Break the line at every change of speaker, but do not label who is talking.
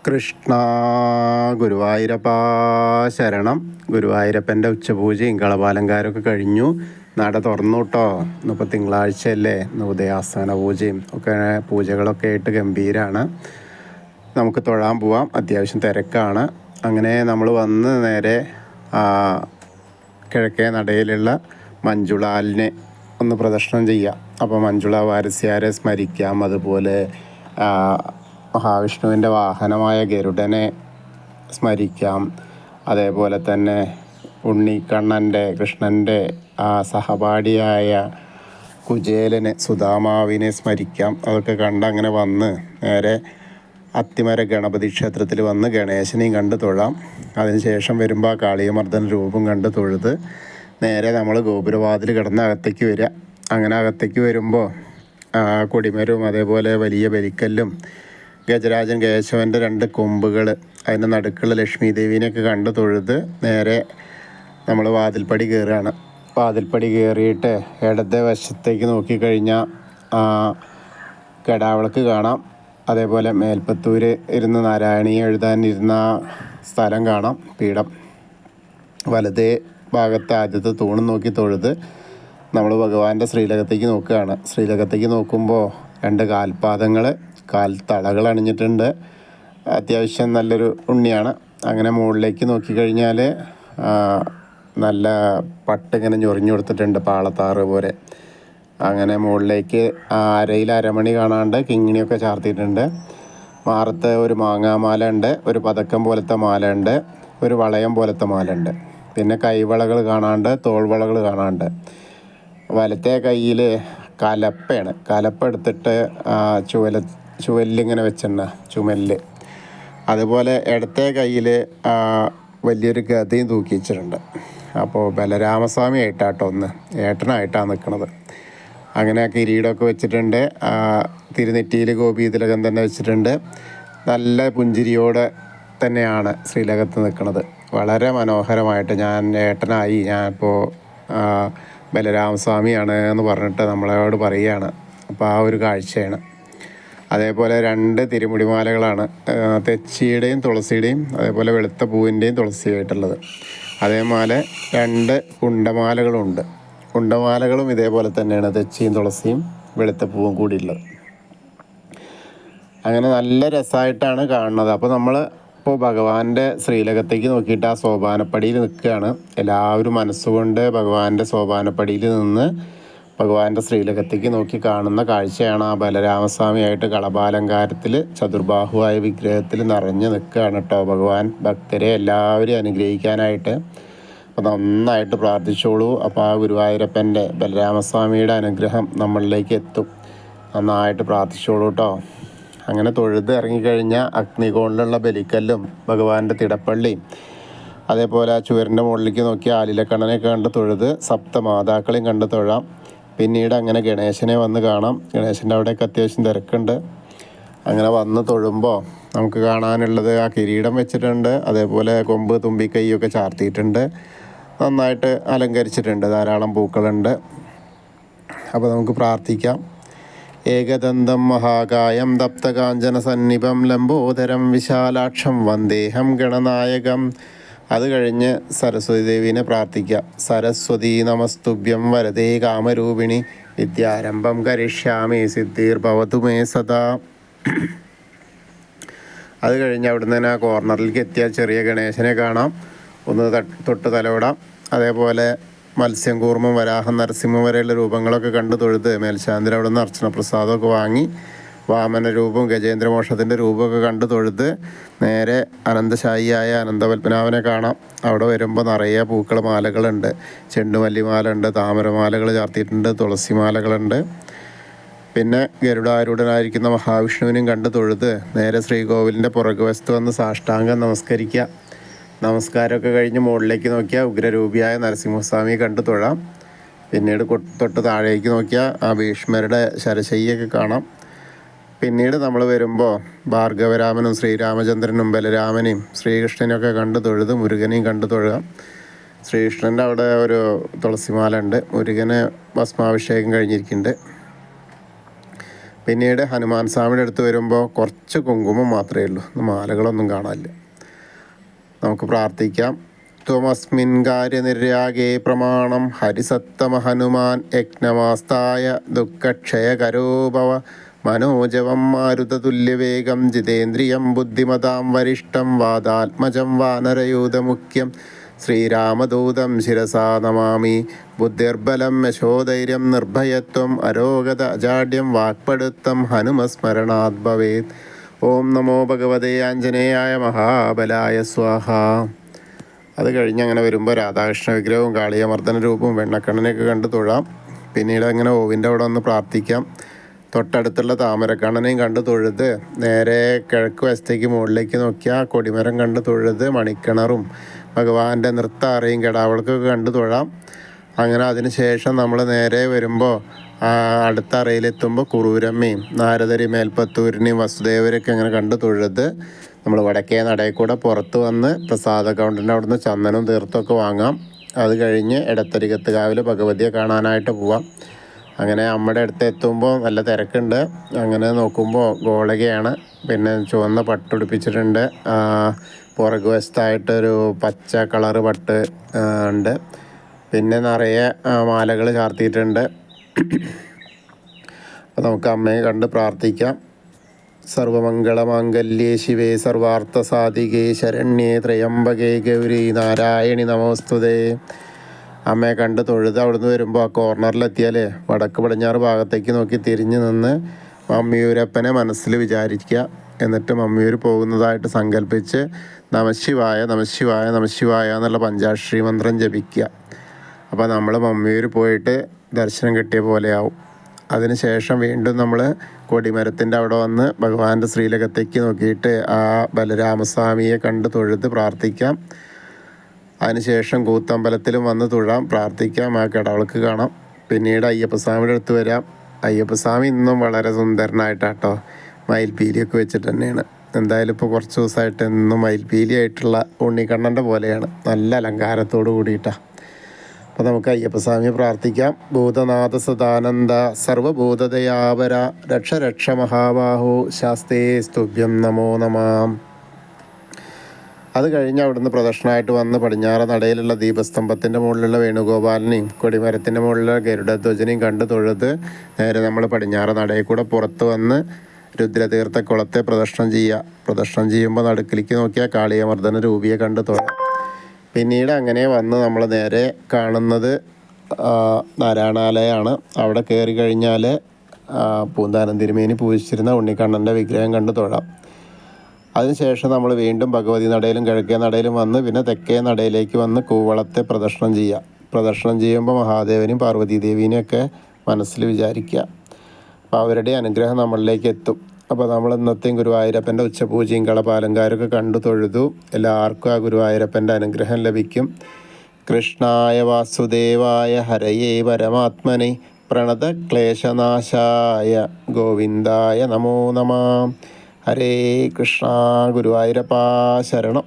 കൃഷ്ണ ഗുരുവായൂരപ്പ ശരണം. ഗുരുവായൂരപ്പൻ്റെ ഉച്ചപൂജയും കളഭാലങ്കാരമൊക്കെ കഴിഞ്ഞു. നട തുറന്നു കേട്ടോ. ഇന്നിപ്പോൾ തിങ്കളാഴ്ചയല്ലേ. ഇന്ന് ഉദയാസ്തമന പൂജയും ഒക്കെ പൂജകളൊക്കെ ആയിട്ട് ഗംഭീരമാണ്. നമുക്ക് തൊഴാൻ പോവാം. അത്യാവശ്യം തിരക്കാണ്. അങ്ങനെ നമ്മൾ വന്ന് നേരെ കിഴക്കേ നടയിലുള്ള മഞ്ജുളാലിനെ ഒന്ന് പ്രദർശനം ചെയ്യാം. അപ്പോൾ മഞ്ജുള വാരസ്യാരെ സ്മരിക്കാം. അതുപോലെ മഹാവിഷ്ണുവിൻ്റെ വാഹനമായ ഗരുഡനെ സ്മരിക്കാം. അതേപോലെ തന്നെ ഉണ്ണിക്കണ്ണൻ്റെ കൃഷ്ണൻ്റെ സഹപാഠിയായ കുചേലനെ സുധാമാവിനെ സ്മരിക്കാം. അതൊക്കെ കണ്ട് അങ്ങനെ വന്ന് നേരെ അത്തിമര ഗണപതി ക്ഷേത്രത്തിൽ വന്ന് ഗണേശനെയും കണ്ട് തൊഴാം. അതിനുശേഷം വരുമ്പോൾ ആ കാളിയമർദ്ദന രൂപം കണ്ട് തൊഴുത് നേരെ നമ്മൾ ഗോപുരവാതിൽ കിടന്ന് അകത്തേക്ക് വരിക. അങ്ങനെ അകത്തേക്ക് വരുമ്പോൾ കൊടിമരവും അതേപോലെ വലിയ ബലിക്കല്ലും ഗജരാജൻ കേശവൻ്റെ 2 കൊമ്പുകൾ, അതിൻ്റെ നടുക്കുള്ള ലക്ഷ്മി ദേവീനെയൊക്കെ കണ്ട് തൊഴുത് നേരെ നമ്മൾ വാതിൽപ്പടി കയറുകയാണ്. വാതിൽപ്പടി കയറിയിട്ട് ഇടത്തെ വശത്തേക്ക് നോക്കിക്കഴിഞ്ഞാൽ കെടാവിളക്ക് കാണാം. അതേപോലെ മേൽപ്പത്തൂർ ഇരുന്ന് നാരായണീയം എഴുതാനിരുന്ന സ്ഥലം കാണാം, പീഠം. വലതേ ഭാഗത്ത് ആദ്യത്തെ തൂണും നോക്കി തൊഴുത് നമ്മൾ ഭഗവാന്റെ ശ്രീലകത്തേക്ക് നോക്കുകയാണ്. ശ്രീലകത്തേക്ക് നോക്കുമ്പോൾ 2 കാൽപാദങ്ങൾ, കാൽത്തളകൾ അണിഞ്ഞിട്ടുണ്ട്. അത്യാവശ്യം നല്ലൊരു ഉണ്ണിയാണ്. അങ്ങനെ മുകളിലേക്ക് നോക്കിക്കഴിഞ്ഞാൽ നല്ല പട്ടിങ്ങനെ ഞൊറിഞ്ഞു കൊടുത്തിട്ടുണ്ട്, പാളത്താറ് പോലെ. അങ്ങനെ മുകളിലേക്ക് അരയിൽ അരമണി കാണാണ്ട് കിങ്ങിണിയൊക്കെ ചാർത്തിയിട്ടുണ്ട്. മാറത്ത് ഒരു മാങ്ങാമാല ഉണ്ട്, ഒരു പതക്കം പോലത്തെ മാല ഉണ്ട്, ഒരു വളയം പോലത്തെ മാല ഉണ്ട്. പിന്നെ കൈവളകൾ കാണാണ്ട്, തോൾവളകൾ കാണാണ്ട്. വലത്തെ കയ്യിൽ കലപ്പയാണ്. കലപ്പ എടുത്തിട്ട് ചുവല്ലിങ്ങനെ വെച്ചിട്ടുണ്ട്, ചുമല്. അതുപോലെ ഇടത്തെ കയ്യിൽ വലിയൊരു ഗതയും തൂക്കി വെച്ചിട്ടുണ്ട്. അപ്പോൾ ബലരാമസ്വാമി ആയിട്ടാട്ടോ ഒന്ന് ഏട്ടനായിട്ടാണ് നിൽക്കുന്നത്. അങ്ങനെ ആ കിരീടമൊക്കെ വെച്ചിട്ടുണ്ട്. തിരുനെറ്റിയിൽ ഗോപീതിലകം തന്നെ വെച്ചിട്ടുണ്ട്. നല്ല പുഞ്ചിരിയോടെ തന്നെയാണ് ശ്രീലകത്ത് നിൽക്കുന്നത്. വളരെ മനോഹരമായിട്ട് ഞാൻ ഏട്ടനായി, ഞാനിപ്പോൾ ബലരാമസ്വാമിയാണ് എന്ന് പറഞ്ഞിട്ട് നമ്മളോട് പറയുകയാണ്. അപ്പോൾ ആ ഒരു കാഴ്ചയാണ്. അതേപോലെ 2 തിരുമുടിമാലകളാണ്, തെച്ചിയുടെയും തുളസിയുടെയും അതേപോലെ വെളുത്ത പൂവിൻ്റെയും തുളസിയായിട്ടുള്ളത്. അതേപോലെ 2 ഉണ്ടമാലകളുണ്ട്. ഉണ്ടമാലകളും ഇതേപോലെ തന്നെയാണ്, തെച്ചിയും തുളസിയും വെളുത്ത പൂവും കൂടിയുള്ളത്. അങ്ങനെ നല്ല രസമായിട്ടാണ് കാണുന്നത്. അപ്പോൾ നമ്മൾ ഇപ്പോൾ ഭഗവാന്റെ ശ്രീലകത്തേക്ക് നോക്കിയിട്ട് ആ സോപാനപ്പടിയിൽ നിൽക്കുകയാണ്. എല്ലാവരും മനസ്സുകൊണ്ട് ഭഗവാന്റെ സോപാനപ്പടിയിൽ നിന്ന് ഭഗവാന്റെ ശ്രീലകത്തേക്ക് നോക്കി കാണുന്ന കാഴ്ചയാണ് ആ ബലരാമസ്വാമിയായിട്ട് കളഭാലങ്കാരത്തിൽ ചതുർബാഹുവായ വിഗ്രഹത്തിൽ നിറഞ്ഞു നിൽക്കുകയാണ് കേട്ടോ ഭഗവാൻ. ഭക്തരെ എല്ലാവരെയും അനുഗ്രഹിക്കാനായിട്ട്. അപ്പോൾ നന്നായിട്ട് പ്രാർത്ഥിച്ചോളൂ. അപ്പോൾ ആ ഗുരുവായൂരപ്പൻ്റെ ബലരാമസ്വാമിയുടെ അനുഗ്രഹം നമ്മളിലേക്ക് എത്തും. നന്നായിട്ട് പ്രാർത്ഥിച്ചോളൂ കേട്ടോ. അങ്ങനെ തൊഴുത് ഇറങ്ങിക്കഴിഞ്ഞാൽ അഗ്നികോണിലുള്ള ബലിക്കല്ലും ഭഗവാന്റെ തിടപ്പള്ളിയും അതേപോലെ ആ ചുവരിൻ്റെ മുകളിലേക്ക് നോക്കി ആലിലക്കണ്ണനെയൊക്കെ കണ്ട് തൊഴുത് സപ്തമാതാക്കളെയും കണ്ട് തൊഴാം. പിന്നീട് അങ്ങനെ ഗണേശനെ വന്ന് കാണാം. ഗണേശൻ്റെ അവിടെയൊക്കെ അത്യാവശ്യം തിരക്കുണ്ട്. അങ്ങനെ വന്ന് തൊഴുമ്പോൾ നമുക്ക് കാണാനുള്ളത് ആ കിരീടം വെച്ചിട്ടുണ്ട്. അതേപോലെ കൊമ്പ്, തുമ്പിക്കൈയൊക്കെ ചാർത്തിയിട്ടുണ്ട്. നന്നായിട്ട് അലങ്കരിച്ചിട്ടുണ്ട്. ധാരാളം പൂക്കളുണ്ട്. അപ്പോൾ നമുക്ക് പ്രാർത്ഥിക്കാം. ഏകദന്തം മഹാകായം ദപ്തകാഞ്ചന സന്നിഭം ലംബോദരം വിശാലാക്ഷം വന്ദേഹം ഗണനായകം. അത് കഴിഞ്ഞ് സരസ്വതി ദേവീനെ പ്രാർത്ഥിക്കാം. സരസ്വതി നമസ്തുഭ്യം വരദേ കാമരൂപിണി വിദ്യാരംഭം കരിഷ്യാമി സിദ്ധിർഭവതു മേ സദാ. അത് കഴിഞ്ഞ് അവിടുന്ന് തന്നെ ആ കോർണറിലേക്ക് എത്തിയാൽ ചെറിയ ഗണേശനെ കാണാം. ഒന്ന് തൊട്ട് തലോടാം. അതേപോലെ മത്സ്യം, കൂർമ്മം, വരാഹം, നരസിംഹം വരെയുള്ള രൂപങ്ങളൊക്കെ കണ്ടു തൊഴുത് മേൽശാന്തിൽ അവിടെ നിന്ന് അർച്ചന പ്രസാദമൊക്കെ വാങ്ങി വാമന രൂപവും ഗജേന്ദ്രമോക്ഷത്തിൻ്റെ രൂപമൊക്കെ കണ്ടു തൊഴുത് നേരെ അനന്തശായിയായ അനന്തപത്മനാഭനെ കാണാം. അവിടെ വരുമ്പോൾ നിറയെ പൂക്കൾ മാലകളുണ്ട്. ചെണ്ടുമല്ലിമാല ഉണ്ട്, താമരമാലകൾ ചാർത്തിയിട്ടുണ്ട്, തുളസിമാലകളുണ്ട്. പിന്നെ ഗരുഡാരൂഢനായിരിക്കുന്ന മഹാവിഷ്ണുവിനും കണ്ട് തൊഴുത് നേരെ ശ്രീകോവിലിൻ്റെ പുറകുവശത്ത് വന്ന് സാഷ്ടാംഗം നമസ്കരിക്കുക. നമസ്കാരമൊക്കെ കഴിഞ്ഞ് മുകളിലേക്ക് നോക്കിയാൽ ഉഗ്രരൂപിയായ നരസിംഹസ്വാമിയെ കണ്ട് തൊഴാം. പിന്നീട് തൊട്ട് താഴേക്ക് നോക്കിയാൽ ആ ഭീഷ്മരുടെ ശരശയ്യൊക്കെ കാണാം. പിന്നീട് നമ്മൾ വരുമ്പോൾ ഭാർഗവരാമനും ശ്രീരാമചന്ദ്രനും ബലരാമനെയും ശ്രീകൃഷ്ണനെയൊക്കെ കണ്ട് തൊഴുത് മുരുകനെയും കണ്ട് തൊഴുക. ശ്രീകൃഷ്ണൻ്റെ അവിടെ ഒരു തുളസിമാല ഉണ്ട്. മുരുകന് ഭസ്മാഭിഷേകം കഴിഞ്ഞിരിക്കുന്നുണ്ട്. പിന്നീട് ഹനുമാൻ സ്വാമിയുടെ അടുത്ത് വരുമ്പോൾ കുറച്ച് കുങ്കുമം മാത്രമേ ഉള്ളൂ, മാലകളൊന്നും കാണാനില്ല. നമുക്ക് പ്രാർത്ഥിക്കാം. ത്വമസ്മിൻ കാര്യനിര്യാഗേ പ്രമാണം ഹരിസത്തമ ഹനുമാൻ യജ്ഞമാസ്തായ ദുഃഖക്ഷയകരോ ഭവ മനോജവം മാരുതതുല്യവേഗം ജിതേന്ദ്രിയം ബുദ്ധിമതാം വരിഷ്ടം വാദാത്മജം വാനരയൂഥമുഖ്യം ശ്രീരാമദൂതം ശിരസാ നമാമി. ബുദ്ധിർബലം യശോധൈര്യം നിർഭയത്വം അരോഗത അജാഡ്യം വാക്പടുത്തം ഹനുമസ്മരണാത് ഭവേത്. ഓം നമോ ഭഗവതേ ആഞ്ജനേയായ മഹാബലായ സ്വാഹ. അത് കഴിഞ്ഞ് അങ്ങനെ വരുമ്പോൾ രാധാകൃഷ്ണ വിഗ്രഹവും കാളിയമർദ്ദന രൂപവും വെണ്ണക്കണ്ണനെയൊക്കെ കണ്ട് തൊഴാം. പിന്നീട് അങ്ങനെ ഓവിൻ്റെ അവിടെ ഒന്ന് പ്രാർത്ഥിക്കാം. തൊട്ടടുത്തുള്ള താമരക്കണ്ണനെയും കണ്ട് തൊഴുത് നേരെ കിഴക്ക് വശത്തേക്ക് മുകളിലേക്ക് നോക്കിയാൽ കൊടിമരം കണ്ട് തൊഴുത് മണിക്കിണറും ഭഗവാന്റെ നൃത്താറയും കെടാവളക്കൊക്കെ കണ്ട് തൊഴാം. അങ്ങനെ അതിന് ശേഷം നമ്മൾ നേരെ വരുമ്പോൾ അടുത്ത അറയിലെത്തുമ്പോൾ കുറൂരമ്മയും നാരദരി മേൽപ്പത്തൂരിനെയും വസുദേവരൊക്കെ അങ്ങനെ കണ്ട് തൊഴുത് നമ്മൾ വടക്കേ നടയിൽ കൂടെ പുറത്ത് വന്ന് പ്രസാദ കൗണ്ടറിൻ്റെ അവിടുന്ന് ചന്ദനവും തീർത്ഥമൊക്കെ വാങ്ങാം. അത് കഴിഞ്ഞ് എടത്തരികത്ത് കാവിൽ ഭഗവതിയെ കാണാനായിട്ട് പോവാം. അങ്ങനെ അമ്മയുടെ അടുത്ത് എത്തുമ്പോൾ നല്ല തിരക്കുണ്ട്. അങ്ങനെ നോക്കുമ്പോൾ ഗോളകയാണ്, പിന്നെ ചുവന്ന പട്ടുടുപ്പിച്ചിട്ടുണ്ട്, പുറകു വശത്തായിട്ടൊരു പച്ച കളറ് പട്ട് ഉണ്ട്, പിന്നെ നിറയെ മാലകൾ ചാർത്തിയിട്ടുണ്ട്. അപ്പോൾ നമുക്ക് അമ്മയെ കണ്ട് പ്രാർത്ഥിക്കാം. സർവമംഗളമാംഗല്യേ ശിവേ സർവാർത്ഥസാധികേ ശരണ്യേ ത്രയംബകേ ഗൗരി നാരായണി നമോസ്തുതേ. അമ്മയെ കണ്ട് തൊഴുത് അവിടുന്ന് വരുമ്പോൾ ആ കോർണറിലെത്തിയാൽ വടക്ക് പടിഞ്ഞാറ് ഭാഗത്തേക്ക് നോക്കി തിരിഞ്ഞ് നിന്ന് മമ്മിയൂരപ്പനെ മനസ്സിൽ വിചാരിക്കുക. എന്നിട്ട് മമ്മിയൂർ പോകുന്നതായിട്ട് സങ്കല്പിച്ച് നമശിവായ നമശിവായ നമശിവായ എന്നുള്ള പഞ്ചാക്ഷരി മന്ത്രം ജപിക്കുക. അപ്പോൾ നമ്മൾ മമ്മിയൂർ പോയിട്ട് ദർശനം കിട്ടിയ പോലെയാവും. അതിനുശേഷം വീണ്ടും നമ്മൾ കൊടിമരത്തിൻ്റെ അവിടെ വന്ന് ഭഗവാന്റെ ശ്രീലകത്തേക്ക് നോക്കിയിട്ട് ആ ബലരാമസ്വാമിയെ കണ്ട് തൊഴുത് പ്രാർത്ഥിക്കാം. അതിനുശേഷം കൂത്തമ്പലത്തിലും വന്ന് തൊഴാം, പ്രാർത്ഥിക്കാം, ആ കടവൾക്ക് കാണാം. പിന്നീട് അയ്യപ്പസ്വാമിയുടെ അടുത്ത് വരാം. അയ്യപ്പസ്വാമി ഇന്നും വളരെ സുന്ദരനായിട്ടാട്ടോ മയിൽപീലിയൊക്കെ വെച്ചിട്ട് തന്നെയാണ്. എന്തായാലും ഇപ്പോൾ കുറച്ച് ദിവസമായിട്ട് എന്നും മയിൽപീലിയായിട്ടുള്ള ഉണ്ണിക്കണ്ണൻ്റെ പോലെയാണ്, നല്ല അലങ്കാരത്തോട് കൂടിയിട്ടാണ്. അപ്പോൾ നമുക്ക് അയ്യപ്പസ്വാമിയെ പ്രാർത്ഥിക്കാം. ഭൂതനാഥ സദാനന്ദ സർവഭൂതദയാപര രക്ഷ രക്ഷ മഹാബാഹു ശാസ്തേ സ്തുഭ്യം നമോ നമാം. അത് കഴിഞ്ഞ് അവിടുന്ന് പ്രദക്ഷിണമായിട്ട് വന്ന് പടിഞ്ഞാറ് നടയിലുള്ള ദീപസ്തംഭത്തിൻ്റെ മുകളിലുള്ള വേണുഗോപാലിനെയും കൊടിമരത്തിൻ്റെ മുകളിലുള്ള ഗരുഡധ്വജനെയും കണ്ട് തൊഴുത് നേരെ നമ്മൾ പടിഞ്ഞാറ് നടയിൽ കൂടെ പുറത്ത് വന്ന് രുദ്രതീർത്ഥ കുളത്തെ പ്രദക്ഷിണം ചെയ്യുക. പ്രദക്ഷിണം ചെയ്യുമ്പോൾ നടുക്കിലേക്ക് നോക്കിയാൽ കാളിയമർദ്ദന രൂപിയെ കണ്ട് തൊഴാം. പിന്നീട് അങ്ങനെ വന്ന് നമ്മൾ നേരെ കാണുന്നത് നാരായണാലയമാണ്. അവിടെ കയറി കഴിഞ്ഞാൽ പൂന്താനം തിരുമേനി പൂജിച്ചിരുന്ന ഉണ്ണിക്കണ്ണൻ്റെ വിഗ്രഹം കണ്ട് തൊഴാം. അതിനുശേഷം നമ്മൾ വീണ്ടും ഭഗവതി നടയിലും കിഴക്കേ നടയിലും വന്ന് പിന്നെ തെക്കേ നടയിലേക്ക് വന്ന് കൂവളത്തെ പ്രദക്ഷിണം ചെയ്യുക. പ്രദക്ഷിണം ചെയ്യുമ്പോൾ മഹാദേവനും പാർവതീദേവീനെയൊക്കെ മനസ്സിൽ വിചാരിക്കുക. അപ്പോൾ അവരുടെ അനുഗ്രഹം നമ്മളിലേക്ക് എത്തും. അപ്പോൾ നമ്മൾ ഇന്നത്തെയും ഗുരുവായൂരപ്പൻ്റെ ഉച്ചപൂജയും കളപാലങ്കാരമൊക്കെ കണ്ടു തൊഴുതു. എല്ലാവർക്കും ആ ഗുരുവായൂരപ്പൻ്റെ അനുഗ്രഹം ലഭിക്കും. കൃഷ്ണായ വാസുദേവായ ഹരയേ പരമാത്മനെ പ്രണത ക്ലേശനാശായ ഗോവിന്ദായ നമോ നമഃ. ഹരേ കൃഷ്ണ. ഗുരുവായൂരപ്പാ ശരണം.